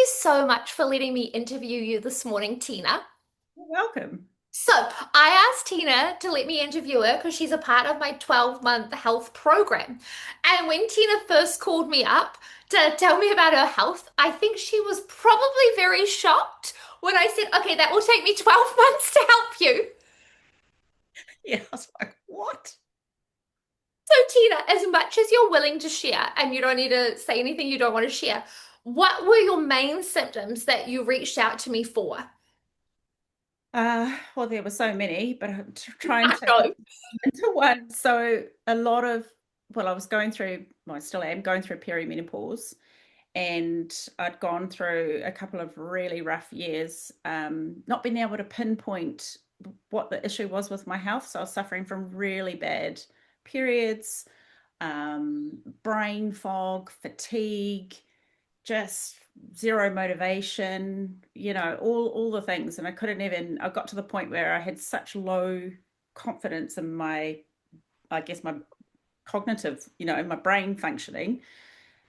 you so much for letting me interview you this morning, Tina. You're welcome. So, I asked Tina to let me interview her because she's a part of my 12-month health program. And when Tina first called me up to tell me about her health, I think she was probably very shocked when I said, okay, that will take me 12 months to help you. Yeah, I was like, what? So, Tina, as much as you're willing to share, and you don't need to say anything you don't want to share, what were your main symptoms that you reached out to me for? Well, there were so many, but I'm trying I to put know. them into one. So a lot of, well, I was going through, well, I still am going through perimenopause, and I'd gone through a couple of really rough years, not being able to pinpoint what the issue was with my health. So I was suffering from really bad periods, brain fog, fatigue, just zero motivation, all the things. And I couldn't even, I got to the point where I had such low confidence in my, I guess my cognitive, in my brain functioning,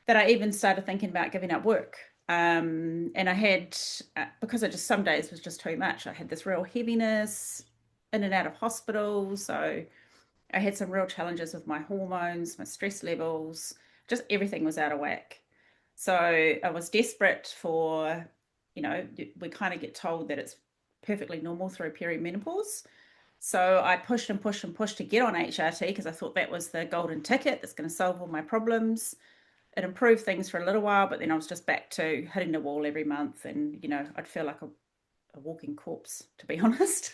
that I even started thinking about giving up work. And I had, because I just, some days was just too much. I had this real heaviness in and out of hospital. So I had some real challenges with my hormones, my stress levels, just everything was out of whack. So I was desperate for, we kind of get told that it's perfectly normal through perimenopause. So I pushed and pushed and pushed to get on HRT because I thought that was the golden ticket that's going to solve all my problems. It improved things for a little while, but then I was just back to hitting the wall every month. And, I'd feel like a walking corpse, to be honest.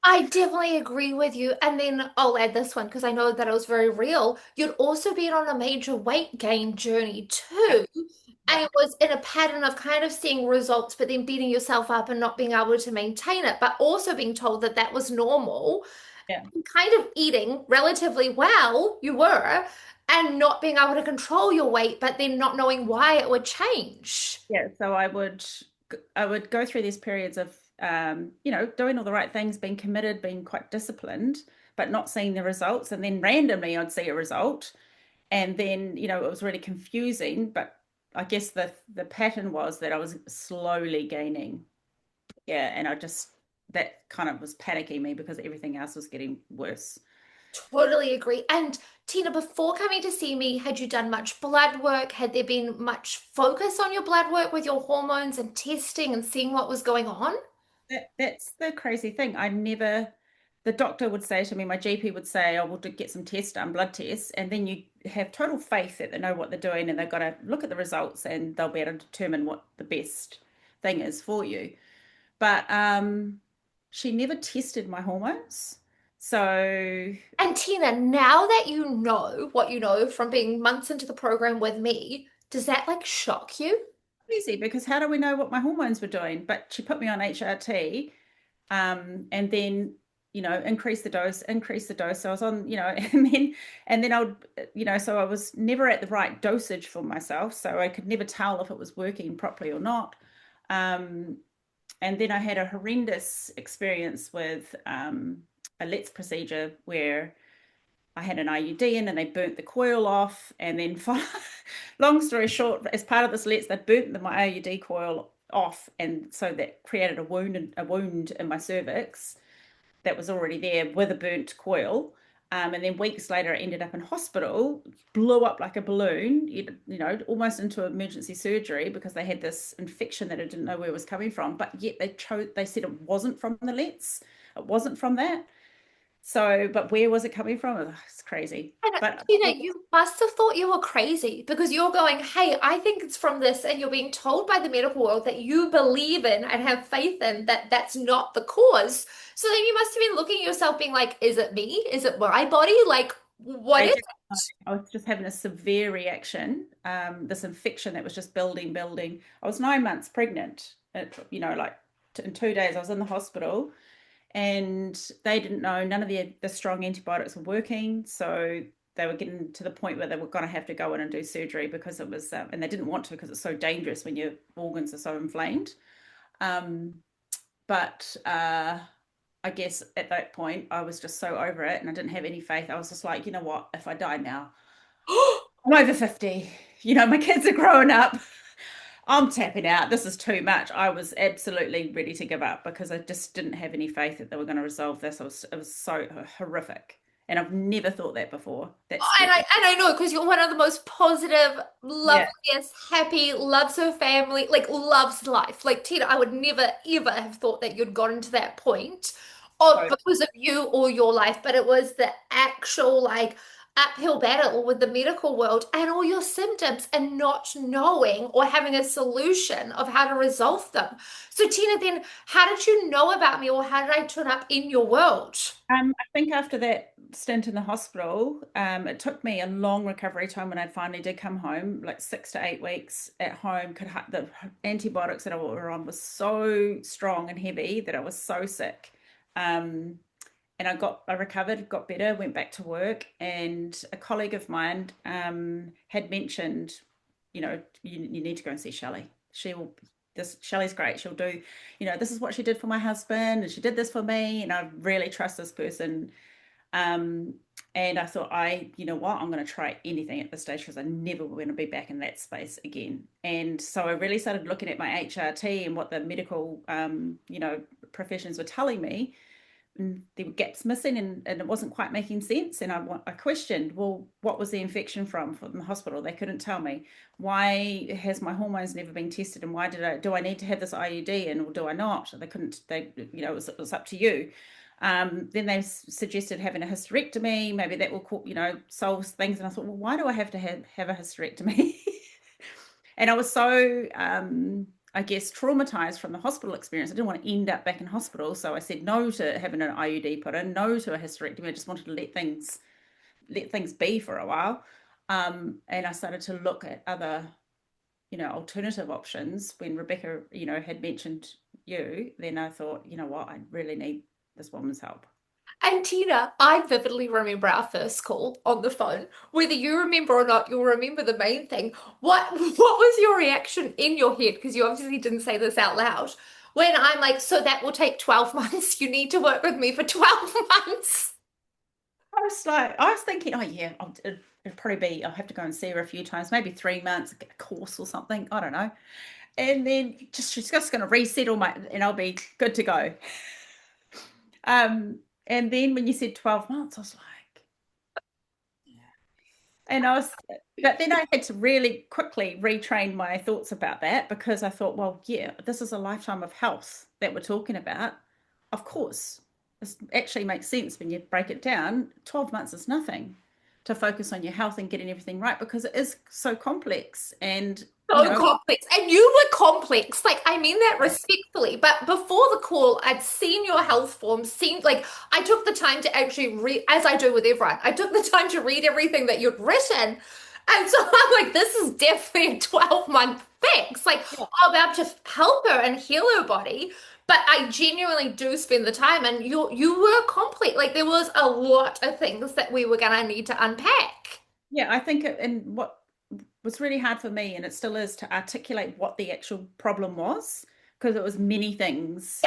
I definitely agree with you. And then I'll add this one because I know that it was very real. You'd also been on a major weight gain journey Yeah. too. Yeah. And it was in a pattern of kind of seeing results, but then beating yourself up and not being able to maintain it, but also being told that that was normal, Yeah. and kind of eating relatively well, you were, and not being able to control your weight, but then not knowing why it would change. Yeah, so I would go through these periods of doing all the right things, being committed, being quite disciplined, but not seeing the results. And then randomly I'd see a result. And then, it was really confusing, but I guess the pattern was that I was slowly gaining. Yeah, and I just that kind of was panicking me because everything else was getting worse. Totally agree. And Tina, before coming to see me, had you done much blood work? Had there been much focus on your blood work with your hormones and testing and seeing what was going on? That's the crazy thing. The doctor would say to me, my GP would say, "Oh, we'll get some tests done, blood tests," and then you have total faith that they know what they're doing and they've got to look at the results and they'll be able to determine what the best thing is for you. But she never tested my hormones. So And Tina, now that you know what you know from being months into the program with me, does that like shock you? easy because how do we know what my hormones were doing? But she put me on HRT, and then increase the dose. So I was on, and then I would, so I was never at the right dosage for myself, so I could never tell if it was working properly or not. Um, and then I had a horrendous experience with a LETS procedure where I had an IUD in and they burnt the coil off. And then, long story short, as part of this LETS, they burnt my IUD coil off, and so that created a wound in my cervix that was already there with a burnt coil. And then weeks later, I ended up in hospital, blew up like a balloon, almost into emergency surgery because they had this infection that I didn't know where it was coming from. But yet they said it wasn't from the LETS, it wasn't from that. So, but where was it coming from? Oh, it's crazy. And But Tina, you must have thought you were crazy because you're going, hey, I think it's from this, and you're being told by the medical world that you believe in and have faith in that that's not the cause. So then you must have been looking at yourself being like, is it me? Is it my body? Like, what I is did, it? I was just having a severe reaction. This infection that was just building, building. I was 9 months pregnant. Like in 2 days, I was in the hospital, and they didn't know none of the strong antibiotics were working. So they were getting to the point where they were going to have to go in and do surgery because it was, and they didn't want to because it's so dangerous when your organs are so inflamed. Um, but I guess at that point, I was just so over it and I didn't have any faith. I was just like, you know what? If I die now, I'm over 50. My kids are growing up. I'm tapping out. This is too much. I was absolutely ready to give up because I just didn't have any faith that they were going to resolve this. It was so horrific. And I've never thought that before. That And scared me. I know because you're one of the most positive, Yeah, loveliest, happy, loves her family, like loves life. Like Tina, I would never ever have thought that you'd gotten to that point or so because of you or your life, but it was the actual like uphill battle with the medical world and all your symptoms and not knowing or having a solution of how to resolve them. So Tina, then how did you know about me or how did I turn up in your world? I think after that stint in the hospital, it took me a long recovery time when I finally did come home, like 6 to 8 weeks at home. The antibiotics that I were on was so strong and heavy that I was so sick. Um, and I recovered, got better, went back to work, and a colleague of mine had mentioned, you need to go and see Shelley. Shelley's great. She'll do, this is what she did for my husband, and she did this for me, and I really trust this person. Um, and I thought, you know what, I'm going to try anything at this stage because I never want to be back in that space again. And so I really started looking at my HRT and what the medical, professions were telling me, there were gaps missing, and it wasn't quite making sense. And I questioned, well, what was the infection from the hospital? They couldn't tell me. Why has my hormones never been tested? And why do I need to have this IUD and or do I not? They couldn't, it was up to you. Then they suggested having a hysterectomy. Maybe that will, solve things. And I thought, well, why do I have to have a hysterectomy? And I was so, I guess, traumatized from the hospital experience. I didn't want to end up back in hospital. So I said no to having an IUD put in, no to a hysterectomy. I just wanted to let things be for a while. And I started to look at other, alternative options. When Rebecca, had mentioned you, then I thought, you know what, I really need this woman's help. And Tina, I vividly remember our first call on the phone. Whether you remember or not, you'll remember the main thing. What was your reaction in your head? Because you obviously didn't say this out loud. When I'm like, so that will take 12 months. You need to work with me for 12 months. I was thinking, oh yeah, it'd probably be, I'll have to go and see her a few times, maybe 3 months, get a course or something. I don't know. And then she's just going to reset all and I'll be good to go. And then when you said 12 months, I was like, and but then I had to really quickly retrain my thoughts about that because I thought, well, yeah, this is a lifetime of health that we're talking about. Of course, this actually makes sense when you break it down. 12 months is nothing to focus on your health and getting everything right because it is so complex. And, So complex. And you were complex. Like, I mean that yeah, respectfully. But before the call, I'd seen your health forms, seen like I took the time to actually read, as I do with everyone, I took the time to read everything that you'd written. And so I'm like, this is definitely a 12-month fix. Like, yeah. I'll be able to help her and heal her body. But I genuinely do spend the time, and you were complete. Like, there was a lot of things that we were gonna need to unpack. Yeah, I think and what was really hard for me, and it still is, to articulate what the actual problem was, because it was many things.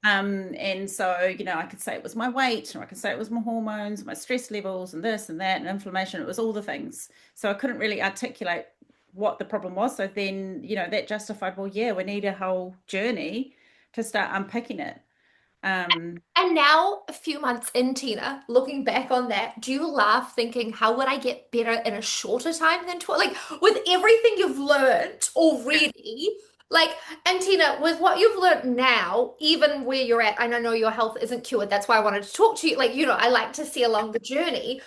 And so, I could say it was my weight, or I could say it was my hormones, my stress levels, and this and that, and inflammation. It was all the things. So I couldn't really articulate what the problem was. So then, that justified, well, yeah, we need a whole journey to start unpicking it. Um, And now, a few months in, Tina, looking back on that, do you laugh thinking, how would I get better in a shorter time than 12? Like, with everything you've learned already, like, and Tina, with what you've learned now, even where you're at, and I know your health isn't cured, that's why I wanted to talk to you. Like, I like to see along the journey.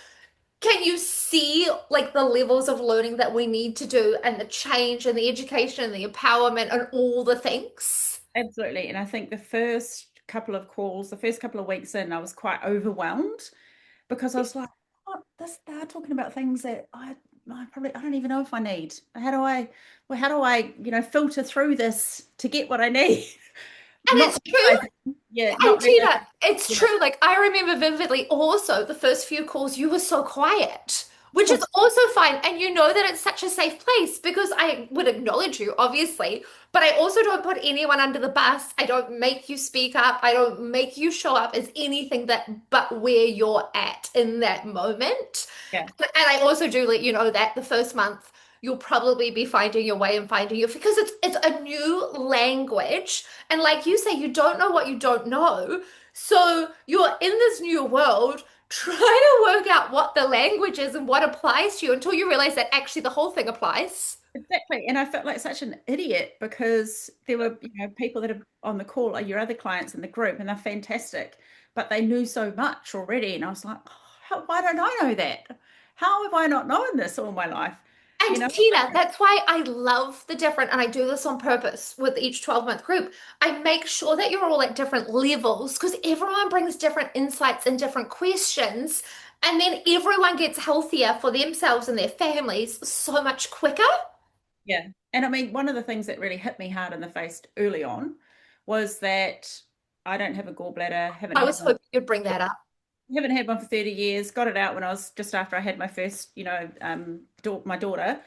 Can you see, like, the levels of learning that we need to do and the change and the education and the empowerment and all the things? Absolutely. And I think the first couple of weeks in, I was quite overwhelmed because I was like, what? They're talking about things that I don't even know if I need. How do I, filter through this to get what I need? And Not it's true. realizing, yeah, And not realizing, Tina, it's yeah, true. Like I remember vividly also the first few calls you were so quiet, which is because also fine. And you know that it's such a safe place because I would acknowledge you, obviously, but I also don't put anyone under the bus. I don't make you speak up. I don't make you show up as anything that but where you're at in that moment. yeah, And I also do let you know that the first month you'll probably be finding your way and finding your because it's a new language. And like you say, you don't know what you don't know. So you're in this new world trying to work out what the language is and what applies to you until you realize that actually the whole thing applies. Exactly. And I felt like such an idiot because there were, people that are on the call are your other clients in the group and they're fantastic, but they knew so much already. And I was like, oh, why don't I know that? How have I not known this all my life? You And know, Tina, that's why I love the different, and I do this on purpose with each 12-month group. I make sure that you're all at different levels because everyone brings different insights and different questions. And then everyone gets healthier for themselves and their families so much quicker. yeah. And I mean, one of the things that really hit me hard in the face early on was that I don't have a gallbladder, I was hoping you'd bring that up. haven't had one for 30 years, got it out when I was just after I had my first, my daughter.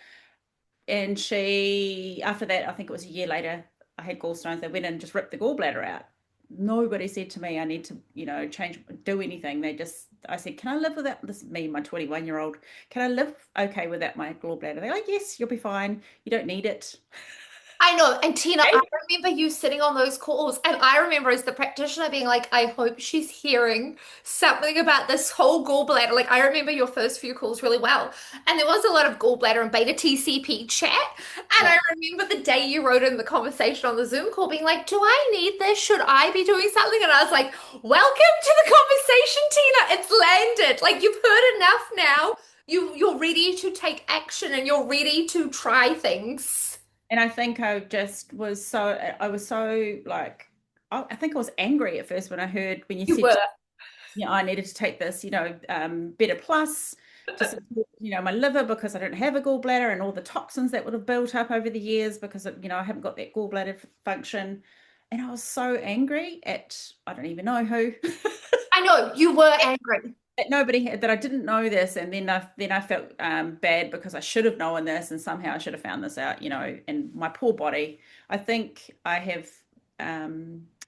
And she, after that, I think it was a year later, I had gallstones. They went in and just ripped the gallbladder out. Nobody said to me I need to, change, do anything. I said, can I live without this? Me, my 21-year-old, can I live okay without my gallbladder? They're like, yes, you'll be fine. You don't need it. I know. And Tina, I Okay. remember you sitting on those calls, and I remember as the practitioner being like, I hope she's hearing something about this whole gallbladder. Like, I remember your first few calls really well. And there was a lot of gallbladder and beta TCP chat. And Yeah. I remember the day you wrote in the conversation on the Zoom call being like, do I need this? Should I be doing something? And I was like, welcome to the conversation, Tina. It's landed. Like, you've heard enough now. You're ready to take action and you're ready to try things. And I think I was so like, I think I was angry at first when I heard, when you You said, were. I needed to take this, Better Plus to support, my liver because I don't have a gallbladder and all the toxins that would have built up over the years because, I haven't got that gallbladder function. And I was so angry at, I don't even know who, I know you were angry. that nobody had, that I didn't know this. And then I felt bad because I should have known this and somehow I should have found this out, and my poor body. I think I have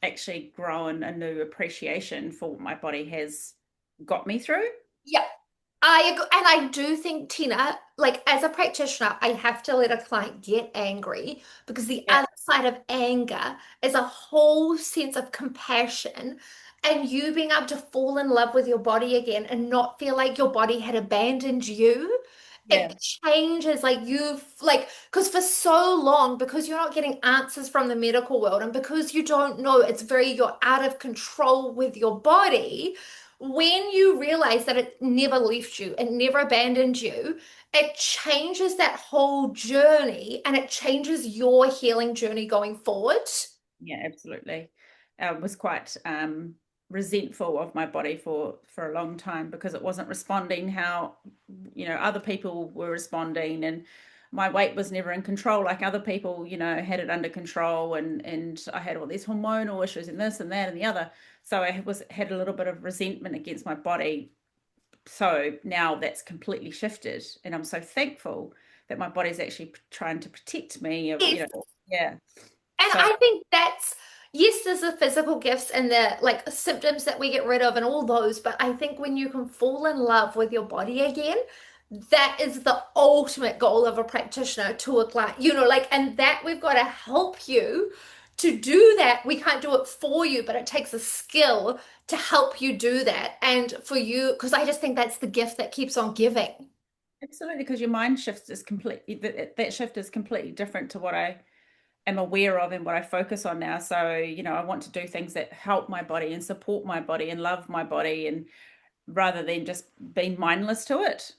actually grown a new appreciation for what my body has got me through. Yeah, I agree. And I do think, Tina, like as a practitioner, I have to let a client get angry because the Yeah, other side of anger is a whole sense of compassion and you being able to fall in love with your body again and not feel like your body had abandoned you. yeah, It changes like because for so long, because you're not getting answers from the medical world and because you don't know, you're out of control with your body. When you realize that it never left you, it never abandoned you, it changes that whole journey and it changes your healing journey going forward. yeah, absolutely. I was quite resentful of my body for a long time because it wasn't responding how other people were responding, and my weight was never in control like other people had it under control, and I had all these hormonal issues and this and that and the other. So I had a little bit of resentment against my body. So now that's completely shifted, and I'm so thankful that my body's actually trying to protect me, Yes. yeah. And So I think yes, there's the physical gifts and the like symptoms that we get rid of and all those, but I think when you can fall in love with your body again, that is the ultimate goal of a practitioner to a client, and that we've got to help you to do that. We can't do it for you, but it takes a skill to help you do that. And for you, because I just think that's the gift that keeps on giving. absolutely, because your mind shifts is completely that shift is completely different to what I am aware of and what I focus on now. So, I want to do things that help my body and support my body and love my body, and rather than just being mindless to it.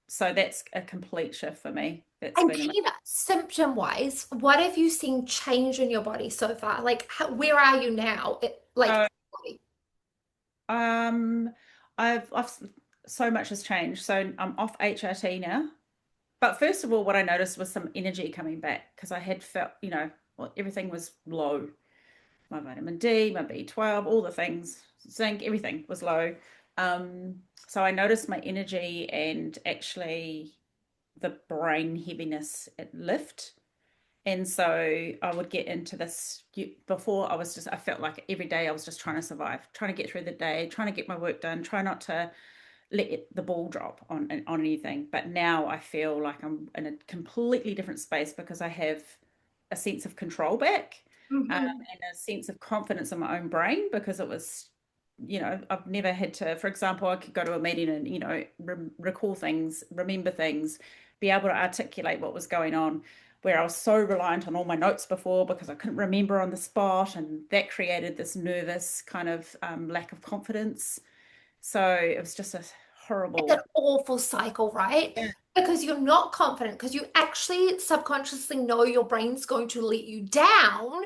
So that's a complete shift for me. That's And been amazing. Tina, symptom wise, what have you seen change in your body so far? Like, where are you now? So, Body. um, I've so much has changed. So I'm off HRT now. But first of all, what I noticed was some energy coming back because I had felt, well, everything was low. My vitamin D, my B12, all the things, zinc, everything was low. So I noticed my energy and actually the brain heaviness it lift. And so I would get into this. Before I felt like every day I was just trying to survive, trying to get through the day, trying to get my work done, try not to let the ball drop on anything. But now I feel like I'm in a completely different space because I have a sense of control back, Mhm. and a sense of confidence in my own brain because it was, I've never had to, for example, I could go to a meeting and, recall things, remember things, be able to articulate what was going on, where I was so reliant on all my notes before because I couldn't remember on the spot. And that created this nervous kind of lack of confidence. So it was just a It's an horrible. awful cycle, right? Yeah. Because you're not confident, because you actually subconsciously know your brain's going to let you down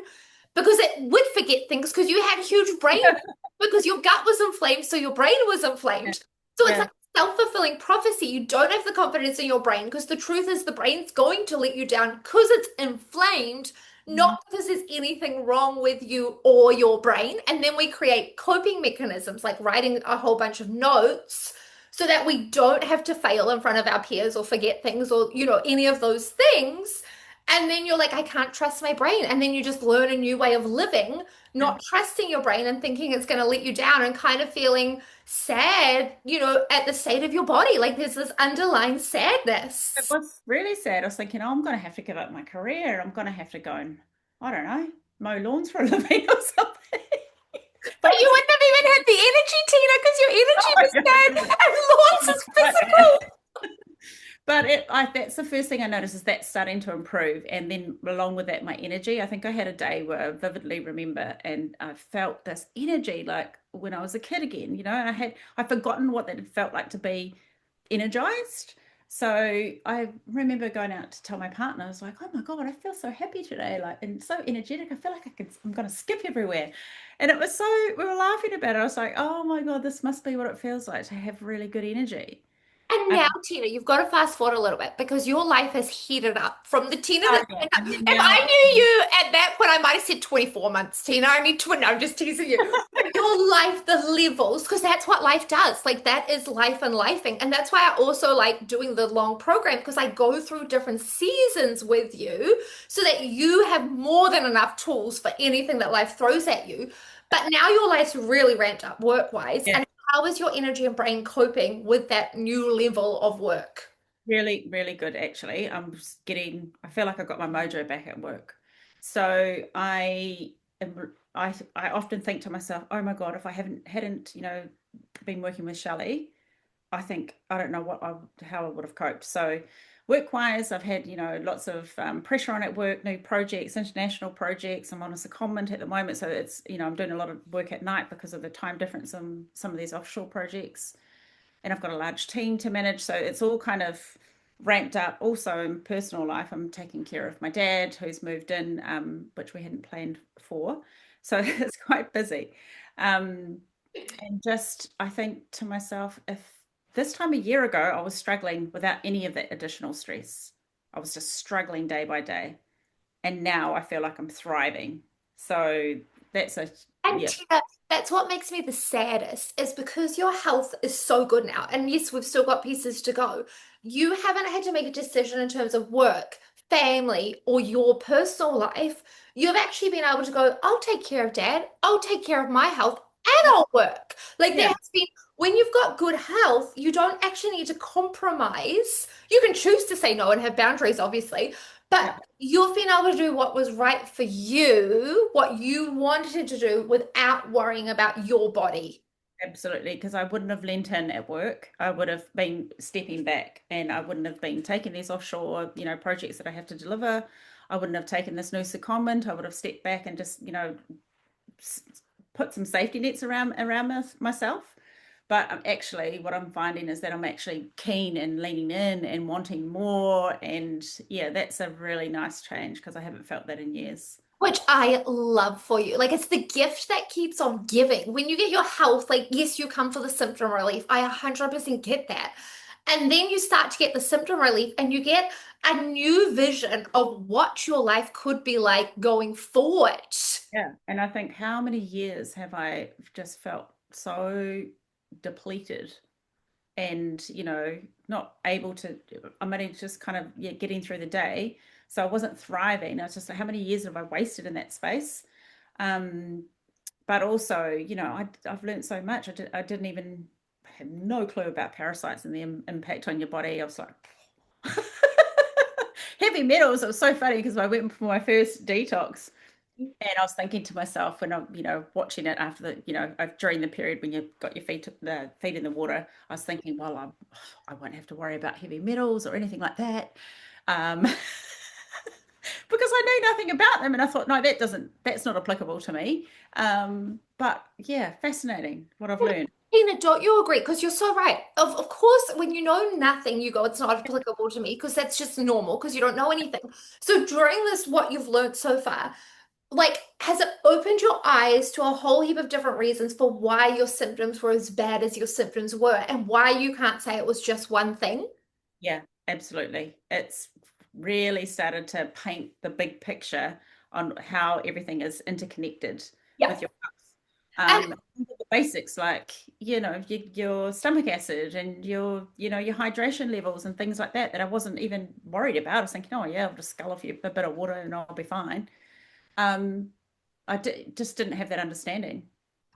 because it would forget things because you had huge brain, because your gut was inflamed, so your brain was Yeah. inflamed. So it's Yeah. like self-fulfilling prophecy. You don't have the confidence in your brain because the truth is the brain's going to let you down because it's inflamed, not Mhm. because there's anything wrong with you or your brain. And then we create coping mechanisms like writing a whole bunch of notes so that we don't have to fail in front of our peers or forget things or, any of those things. And then you're like, I can't trust my brain. And then you just learn a new way of living, Yeah. not trusting your brain and thinking it's going to let you down and kind of feeling sad, at the state of your body. Like there's this underlying It sadness. was really sad. I was thinking, oh, I'm going to have to give up my career. I'm going to have to go and, I don't know, mow lawns for a living or something. But But you it's, wouldn't have even had the energy, Tina, because your oh energy my was dead goodness, and Lawrence not is quite that. physical. But that's the first thing I noticed is that starting to improve. And then along with that, my energy. I think I had a day where I vividly remember and I felt this energy like when I was a kid again, and I'd forgotten what that had felt like to be energized. So I remember going out to tell my partner, I was like, oh my God, I feel so happy today, like, and so energetic. I feel like I'm going to skip everywhere. And it was so, we were laughing about it. I was like, oh my God, this must be what it feels like to have really good energy. And Um, now, Tina, you've got to fast forward a little bit because your life has heated up from the Tina oh that yeah. turned up. And then If now, I knew you at that point, I might have said 24 months, Tina. I mean, no, I'm just teasing you. But your life, the levels, because that's what life does. Like that is life and lifing. And that's why I also like doing the long program because I go through different seasons with you so that you have more than enough tools for anything that life throws at you. But now your life's really ramped up work-wise. yeah, And how is your energy and brain coping with that new level of work? really, really good actually. I feel like I got my mojo back at work. So I often think to myself, oh my God, if I hadn't, been working with Shelley, I think I don't know how I would have coped. So work-wise, I've had, lots of pressure on at work, new projects, international projects. I'm on a secondment at the moment. So it's, I'm doing a lot of work at night because of the time difference on some of these offshore projects. And I've got a large team to manage. So it's all kind of ramped up. Also in personal life, I'm taking care of my dad who's moved in, which we hadn't planned for. So it's quite busy. Um, and just, I think to myself, if this time a year ago, I was struggling without any of that additional stress, I was just struggling day by day. And now I feel like I'm thriving. So that's And yeah, Tina, that's what makes me the saddest, is because your health is so good now. And yes, we've still got pieces to go. You haven't had to make a decision in terms of work, family, or your personal life. You've actually been able to go, I'll take care of dad, I'll take care of my health, and I'll work. Like there yeah, has been, when you've got good health, you don't actually need to compromise. You can choose to say no and have boundaries, obviously, but yeah. you've been able to do what was right for you, what you wanted to do without worrying about your body. Absolutely, because I wouldn't have lent in at work. I would have been stepping back and I wouldn't have been taking these offshore, projects that I have to deliver. I wouldn't have taken this new secondment. I would have stepped back and just, s- put some safety nets around myself. But actually, what I'm finding is that I'm actually keen and leaning in and wanting more. And yeah, that's a really nice change because I haven't felt that in years. Which I love for you. Like it's the gift that keeps on giving. When you get your health, like yes, you come for the symptom relief. I 100% get that. And then you start to get the symptom relief and you get a new vision of what your life could be like going forward. Yeah. And I think how many years have I just felt so depleted and not able to. I'm only just kind of, yeah, getting through the day, so I wasn't thriving. I was just like, how many years have I wasted in that space? um but also, I've learned so much. I didn't even have no clue about parasites and the impact on your body. I was like, heavy metals. It was so funny because I went for my first detox and I was thinking to myself when I'm, watching it after during the period when you've got your feet in the water, I was thinking, well, I won't have to worry about heavy metals or anything like that. Um, because I knew nothing about them. And I thought, no, that's not applicable to me. But yeah, fascinating what I've learned. Tina, don't you agree? Because you're so right. Of course, when you know nothing, you go, it's not applicable to me because that's just normal because you don't know anything. So during this, what you've learned so far, like, has it opened your eyes to a whole heap of different reasons for why your symptoms were as bad as your symptoms were and why you can't say it was just one thing? Yeah, absolutely. It's really started to paint the big picture on how everything is interconnected Yeah. with your health. And The basics like, your stomach acid and your hydration levels and things like that I wasn't even worried about. I was thinking, oh yeah, I'll just scull off a bit of water and I'll be fine. Um, just didn't have that understanding.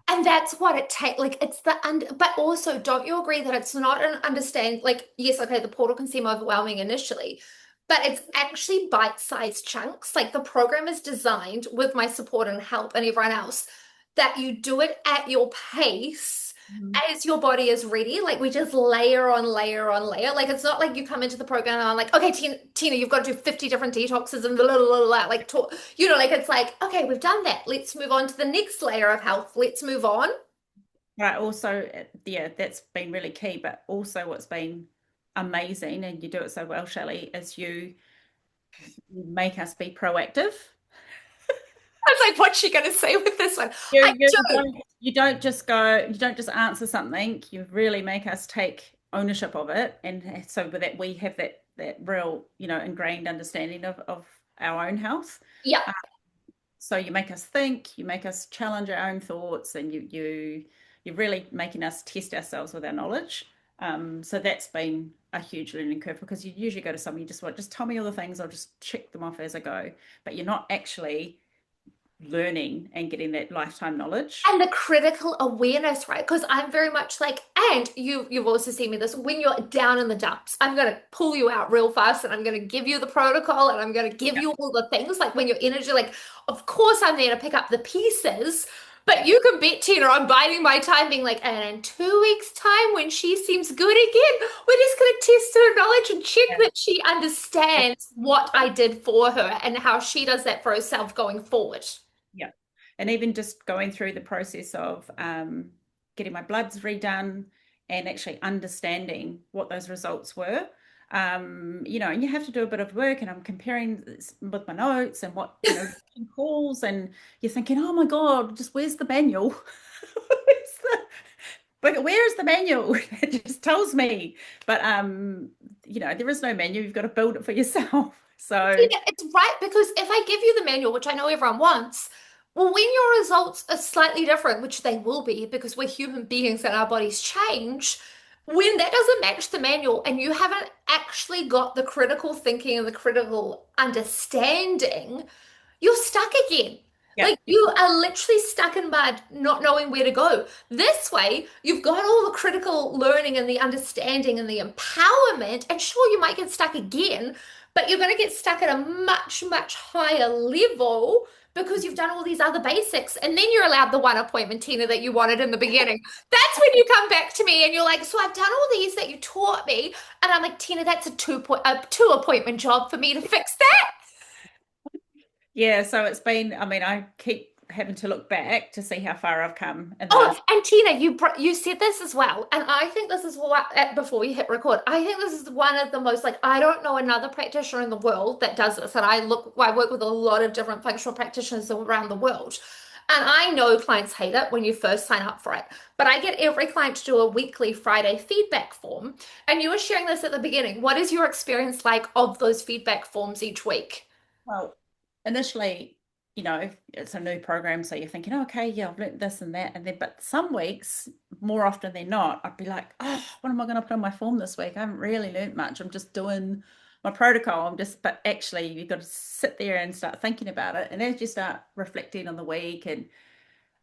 And that's what it takes. Like, it's the und but also, don't you agree that it's not an understand? Like, yes, okay, the portal can seem overwhelming initially, but it's actually bite-sized chunks. Like, the program is designed with my support and help and everyone else that you do it at your pace Mhm. as your body is ready. Like, we just layer on layer on layer. Like, it's not like you come into the program and I'm like, okay, Tina, you've got to do 50 different detoxes and blah, blah, blah, blah, like, talk, like it's like, okay, we've done that. Let's move on to the next layer of health. Let's move on. But also, yeah, that's been really key. But also, what's been amazing, and you do it so well, Shelley, is you make us be proactive. I was like, what's she going to say with this one? You, I you do. don't you don't just go, you don't just answer something. You really make us take ownership of it, and so with that we have that real, ingrained understanding of our own health. Yeah. So you make us think, you make us challenge our own thoughts, and you're really making us test ourselves with our knowledge. So that's been a huge learning curve because you usually go to someone, you just tell me all the things, I'll just check them off as I go, but you're not actually learning and getting that lifetime knowledge. And the critical awareness, right? Because I'm very much like, and you've also seen me this when you're down in the dumps, I'm gonna pull you out real fast and I'm gonna give you the protocol and I'm gonna give Yeah, you all the things. Like when your energy, like, of course I'm there to pick up the pieces, but yeah, you can bet Tina, I'm biding my time, being like, and in 2 weeks' time, when she seems good again, we're just gonna test her knowledge and check yeah, that she understands what I did for her and how she does that for herself going forward. yeah. And even just going through the process of getting my bloods redone and actually understanding what those results were. And you have to do a bit of work, and I'm comparing with my notes and what, calls, and you're thinking, oh my God, just where's the manual? But where is the manual? It just tells me. But there is no manual. You've got to build it for yourself. So Yeah, it's right because if I give you the manual, which I know everyone wants, well, when your results are slightly different, which they will be because we're human beings and our bodies change, when that doesn't match the manual and you haven't actually got the critical thinking and the critical understanding, you're stuck again. yeah, Like you are literally stuck in mud, not knowing where to go. This way, you've got all the critical learning and the understanding and the empowerment. And sure, you might get stuck again, but you're going to get stuck at a much, much higher level because you've done all these other basics. And then you're allowed the one appointment, Tina, that you wanted in the beginning. That's when you come back to me and you're like, so I've done all these that you taught me. And I'm like, Tina, that's a two appointment job for me to fix that. yeah. So it's been. I mean, I keep having to look back to see how far I've come in the Oh, last. and Tina, you said this as well, and I think this is what before we hit record. I think this is one of the most like I don't know another practitioner in the world that does this. And I work with a lot of different functional practitioners around the world, and I know clients hate it when you first sign up for it. But I get every client to do a weekly Friday feedback form, and you were sharing this at the beginning. What is your experience like of those feedback forms each week? Well, initially, it's a new program, so you're thinking, oh, okay, yeah, I've learnt this and that, and then, but some weeks, more often than not, I'd be like, oh, what am I going to put on my form this week? I haven't really learnt much. I'm just doing my protocol. But actually, you've got to sit there and start thinking about it, and as you start reflecting on the week, and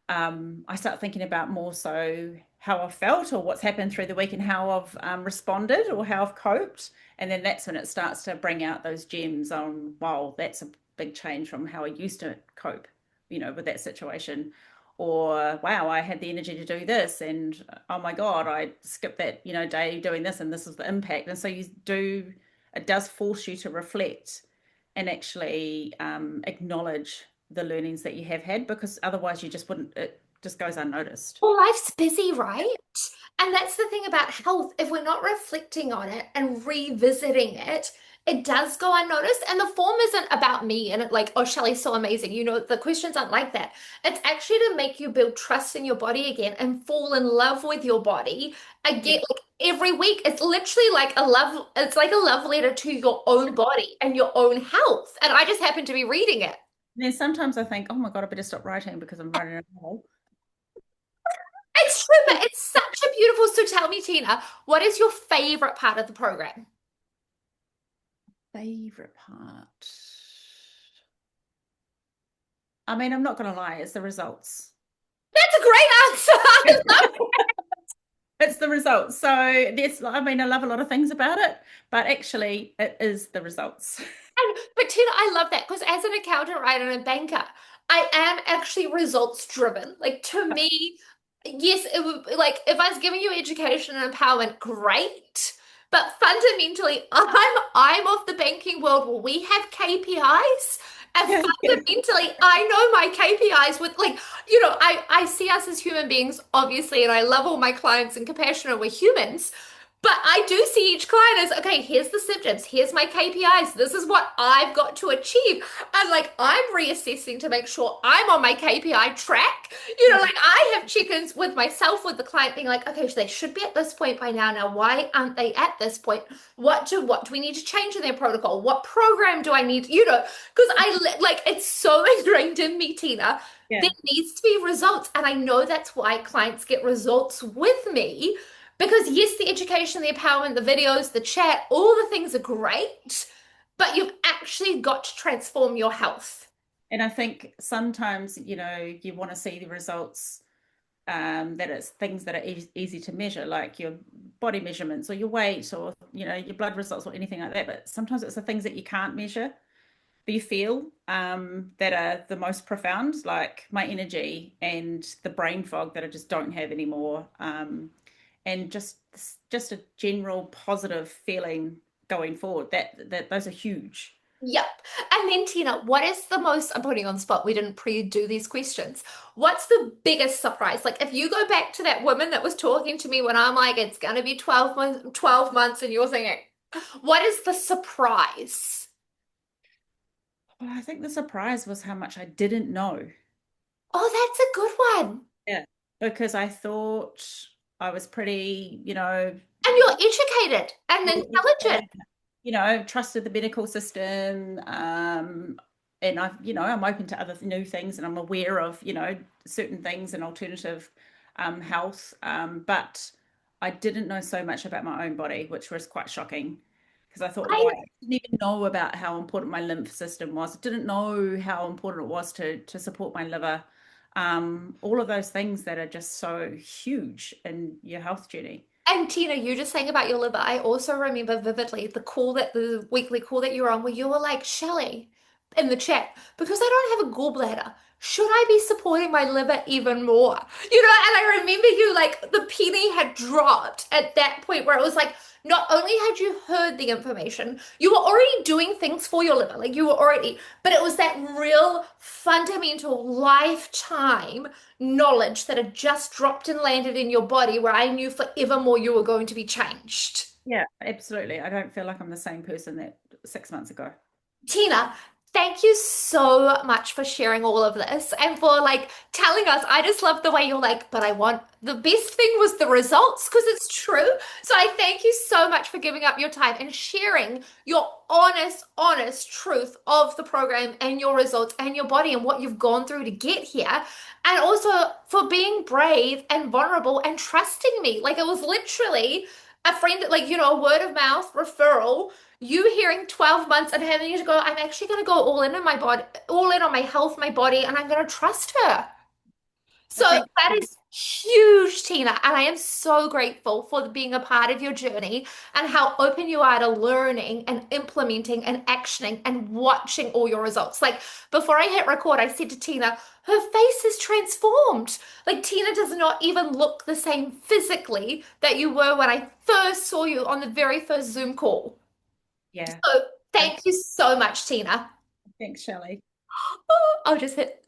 I start thinking about more so how I felt or what's happened through the week and how I've responded or how I've coped. And then that's when it starts to bring out those gems on, wow, that's a big change from how I used to cope, with that situation. Or, wow, I had the energy to do this. And oh my God, I skipped that, day doing this and this is the impact. And so it does force you to reflect and actually acknowledge the learnings that you have had because otherwise you just wouldn't, it just goes unnoticed. Well, life's busy, right? And that's the thing about health. If we're not reflecting on it and revisiting it, it does go unnoticed. And the form isn't about me and it like, oh, Shelley's so amazing. The questions aren't like that. It's actually to make you build trust in your body again and fall in love with your body Yeah. again. Like every week, it's literally like it's like a love letter to your own body and your own health. And I just happen to be reading it. And then sometimes I think, oh my God, I better stop writing because I'm writing a novel. It's true, but it's such a beautiful. So tell me, Tina, what is your favorite part of the program? Favorite part. I mean, I'm not going to lie, it's the results. That's a great answer. I love It's the results. So I mean, I love a lot of things about it, but actually, it is the results. it. But Tina, I love that because as an accountant, right, and a banker, I am actually results driven. Like to me, yes, it would like if I was giving you education and empowerment, great. But fundamentally, I'm of the banking world where we have KPIs. And Yeah, yeah, fundamentally, I know my KPIs with I see us as human beings, obviously, and I love all my clients and compassionate, we're humans. But I do see each client as, okay, here's the symptoms, here's my KPIs, this is what I've got to achieve. And like I'm reassessing to make sure I'm on my KPI track. yeah. Like I have chickens with myself, with the client being like, okay, so they should be at this point by now. Now, why aren't they at this point? What do we need to change in their protocol? What program do I need? Because like it's so ingrained in me, Tina. There Yeah. needs to be results. And I know that's why clients get results with me because yes, the education, the empowerment, the videos, the chat, all the things are great, but you've actually got to transform your health. And I think sometimes, you want to see the results that it's things that are easy to measure, like your body measurements or your weight or, your blood results or anything like that. But sometimes it's the things that you can't measure, but you feel that are the most profound, like my energy and the brain fog that I just don't have anymore. And just a general positive feeling going forward. That those are huge. Yep. And then, Tina, what is the most, I'm putting you on the spot, we didn't pre-do these questions. What's the biggest surprise? Like, if you go back to that woman that was talking to me when I'm like, it's going to be 12 months, and you're thinking, what is the surprise? Well, I think the surprise was how much I didn't know. Oh, that's a good one. Yeah. Because I thought I was pretty, And you're educated and intelligent. trusted the medical system. And I'm open to other new things and I'm aware of, certain things and alternative health. But I didn't know so much about my own body, which was quite shocking because I thought, I well, I didn't even know about how important my lymph system was. I didn't know how important it was to support my liver. All of those things that are just so huge in your health journey. And Tina, you just saying about your liver, I also remember vividly the weekly call that you were on where you were like, Shelley, in the chat, because I don't have a gallbladder, should I be supporting my liver even more? And I remember you like the penny had dropped at that point where it was like, not only had you heard the information, you were already doing things for your liver, like you were already, but it was that real fundamental lifetime knowledge that had just dropped and landed in your body where I knew forevermore you were going to be changed. Yeah, absolutely. I don't feel like I'm the same person that 6 months ago. Tina, thank you so much for sharing all of this and for like telling us. I just love the way you're like, but I want the best thing was the results because it's true. So I thank you so much for giving up your time and sharing your honest truth of the program and your results and your body and what you've gone through to get here. And also for being brave and vulnerable and trusting me. Like it was literally a friend, like, a word of mouth referral, you hearing 12 months and having to go, I'm actually going to go all in on my body, all in on my health, my body, and I'm going to trust her. I So think that is huge, Tina, and I am so grateful for being a part of your journey and how open you are to learning and implementing and actioning and watching all your results. Like before I hit record, I said to Tina, her face is transformed. Like Tina does not even look the same physically that you were when I first saw you on the very first Zoom call. yeah. So I thank you so much, Tina. think Shelley. I'll just hit